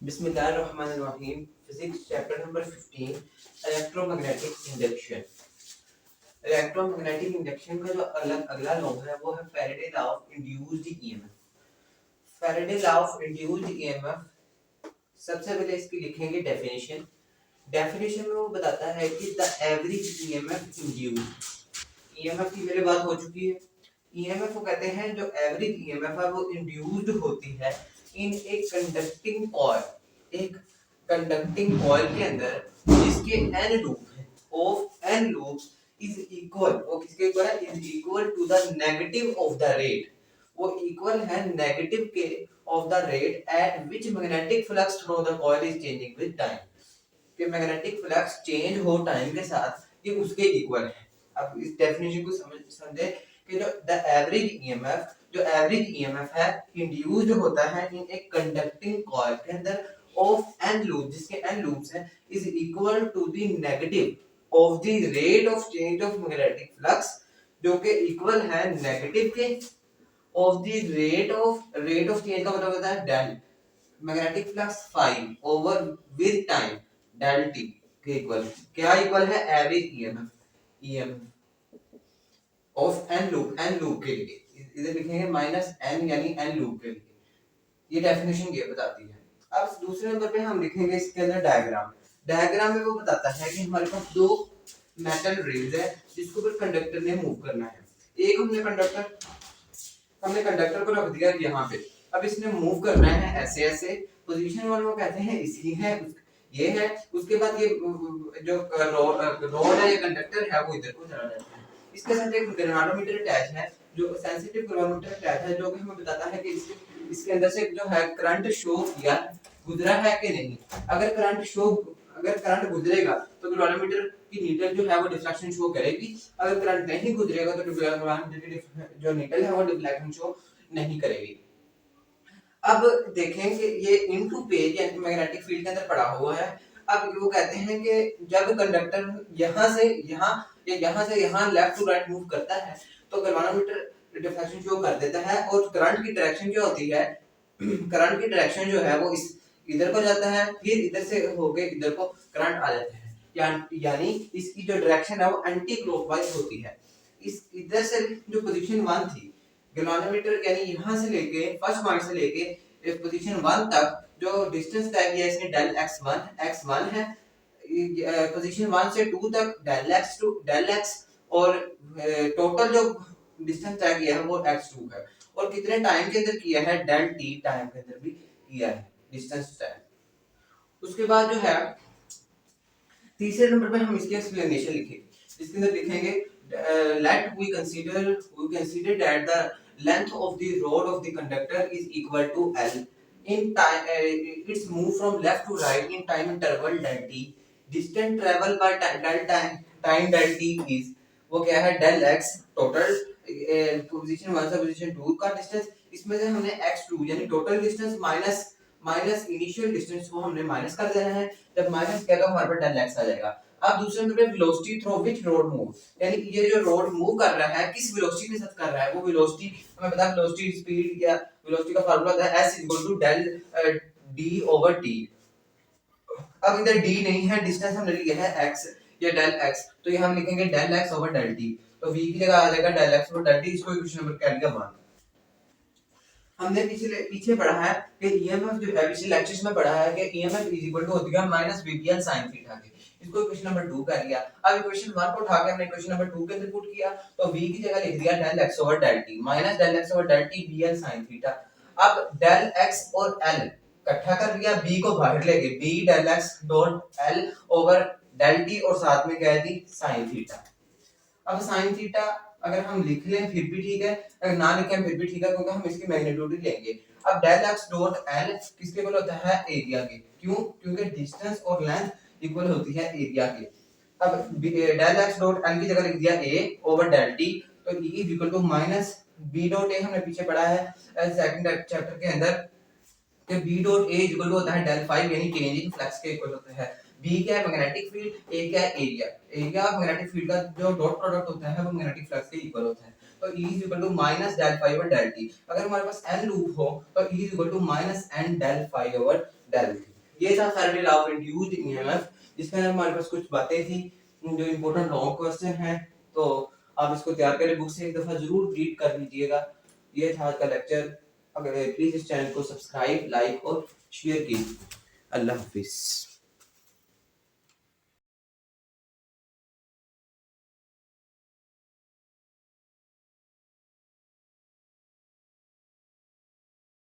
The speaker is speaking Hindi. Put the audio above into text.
बिस्मिल्लाहिर्रहमानिर्रहीम। Physics chapter number 15 electromagnetic induction. Electromagnetic induction का जो अगला लॉ है वो है Faraday law of induced EMF. Faraday law of induced EMF, सबसे पहले इसकी लिखेंगे डेफिनेशन। डेफिनेशन में वो बताता है कि the average EMF induced. EMF की पहले बात हो चुकी है। ईएमएफ को कहते हैं जो एवरेज ईएमएफ है वो इंड्यूस्ड होती है इन ए कंडक्टिंग कॉइल, एक कंडक्टिंग कॉइल के अंदर जिसके n लूप है of n loops is equal, वो किसके इक्वल है, is equal to the negative of the rate, वो इक्वल है नेगेटिव के of the rate at which magnetic flux through the coil is changing with time, कि मैग्नेटिक फ्लक्स चेंज हो टाइम के साथ ये उसके इक्वल है। अब इस डेफिनेशन को समझे कि जो द एवरेज ईएमएफ, जो एवरेज ईएमएफ है इंड्यूस्ड होता है इन एक कंडक्टिंग कॉइल के अंदर ऑफ n लूप, जिसके n लूप्स हैं, is equal to the negative of the rate of change of magnetic flux, जो कि इक्वल है नेगेटिव के of the rate of change का मतलब होता है del magnetic flux phi over with time del T के इक्वल। क्या इक्वल है, average EMF of N loop के लिए, इधर लिखेंगे माइनस एन यानी एन लूप के लिए। ये डेफिनेशन ये बताती है। अब दूसरे नंबर पे हम लिखेंगे इसके अंदर डायग्राम। डायग्राम में वो बताता है कि हमारे पास दो मेटल रिंग्स है जिसको ऊपर कंडक्टर ने मूव करना है। एक हमने कंडक्टर को रख दिया यहाँ पे, अब इसने मूव करना है ऐसे ऐसे, पोजीशन वन वो कहते हैं इसकी है, ये है, उसके बाद ये जो रोड है, ये कंडक्टर है, वो इधर को चला जाता है। इसके साथ एक गैल्वेनोमीटर अटैच है, जो सेंसिटिव गैल्वेनोमीटर अटैच है, जो कि हमें बताता है कि इसके अंदर से जो है करंट शो किया गुजरा है कि नहीं। अगर करंट गुजरेगा तो गैल्वेनोमीटर की नीडल जो है वो डिफ्लेक्शन शो करेगी, अगर करंट नहीं गुजरेगा तो गैल्वेनोमीटर की जो नीडल है वो डिफ्लेक्शन शो नहीं करेगी। अब देखें कि ये इनटू पेज यानी मैग्नेटिक फील्ड के अंदर पड़ा हुआ है। अब वो कहते हैं कि जब कंडक्टर यहाँ से यहाँ या यहाँ से यहाँ लेफ्ट टू राइट मूव करता है तो गैल्वेनोमीटर डिफ्लेक्शन शो कर देता है, और करंट की डायरेक्शन क्या होती है, करंट की डायरेक्शन जो है वो इस इधर को जाता है, फिर इधर से होके इधर को करंट आ जाता है, यानी इसकी जो डायरेक्शन है वो एंटी क्लॉकवाइज होती है। इस इधर से जो पोजीशन 1 थी गैल्वेनोमीटर, यानी यहाँ से लेके फर्स्ट पॉइंट से लेके पोजीशन 1 तक जो डिस्टेंस तय किया इसने डेल x1 है, पोजीशन 1 से 2 तक डेल x, और टोटल जो डिस्टेंस तय किया है वो x2 है, और कितने टाइम के अंदर किया है, डेल t टाइम के अंदर भी किया है डिस्टेंस तय। उसके बाद जो है तीसरे नंबर पे हम इसकी एक्सप्लेनेशन लिखेंगे, इसके अंदर लिखेंगे let we consider that the length of the rod of the conductor is equal to L in time, its move from left to right in time interval del t, distance travel by time del t is, वो क्या है, del x टोटल पोजीशन 1 से पोजीशन 2 का डिस्टेंस, इसमें से हमने x2 यानी total distance minus initial distance को हमने माइनस कर देना है, जब माइनस किया तो हमारे पास del x आ जाएगा। अब दूसरे नंबर पे velocity through which road move, यानी कि ये जो रोड मूव कर रहा है किस वेलोसिटी के साथ कर रहा है, वो वेलोसिटी हमें पता है, वेलोसिटी स्पीड या वेलोसिटी का फार्मूला होता है s del d over t। अब इधर d नहीं है, डिस्टेंस हमने लिया है x या del x, तो ये हम लिखेंगे del x over del t, तो v की जगह आ जाएगा del x over del t, इसको इक्वेशन नंबर क्या लिया 1। हमने पीछे पढ़ा है कि ईएमएफ जो है, पिछले लेक्चर्स में पढ़ा है कि ईएमएफ इज इक्वल टू होती है माइनस वीपीएल sin थीटा के, इसको इक्वेशन नंबर 2 कर लिया। अब इक्वेशन 1 को उठा के हमने इक्वेशन नंबर 2 के अंदर पुट किया, तो v की जगह लिख दिया del x over del t minus del x over del t bl sin theta. अब del x और l इकट्ठा कर लिया, b को बाहर ले गए, b del x dot l over del t, और साथ में क्या दी sin थीटा। अब sin थीटा अगर हम लिख लें फिर भी ठीक है, अगर ना लिखें फिर भी ठीक है, क्योंकि हम इसकी मैग्नीट्यूड ही लेंगे। अब del x डॉट l किसके इक्वल होता है, एरिया के, क्यों, क्योंकि डिस्टेंस और लेंथ इक्वल होती है एरिया के। अब del x डॉट l की जगह लिख दिया a ओवर del t, तो e is equal to minus b dot a, हमने पीछे पढ़ा है सेकंड चैप्टर के अंदर कि b dot a equal to होता है del phi, यानी चेंज इन फ्लक्स के इक्वल होता है। b क्या है, मैग्नेटिक फील्ड, a क्या है, एरिया ऑफ मैग्नेटिक फील्ड का जो डॉट प्रोडक्ट होता है वो मैग्नेटिक फ्लक्स के इक्वल होता है, तो E is equal to minus del phi over del T. अगर हमारे पास n लूप हो तो E is equal to minus n del phi over del T. ये था Faraday law of induced EMF, जिसमें हमारे पास कुछ बातें थी जो इंपॉर्टेंट लॉन्ग क्वेश्चन है, तो आप इसको तैयार करें, बुक से एक दफा जरूर रीड कर लीजिएगा। ये था आज का लेक्चर। अगर प्लीज इस चैनल को सब्सक्राइब, लाइक और शेयर कीजिए। अल्लाह हाफिज।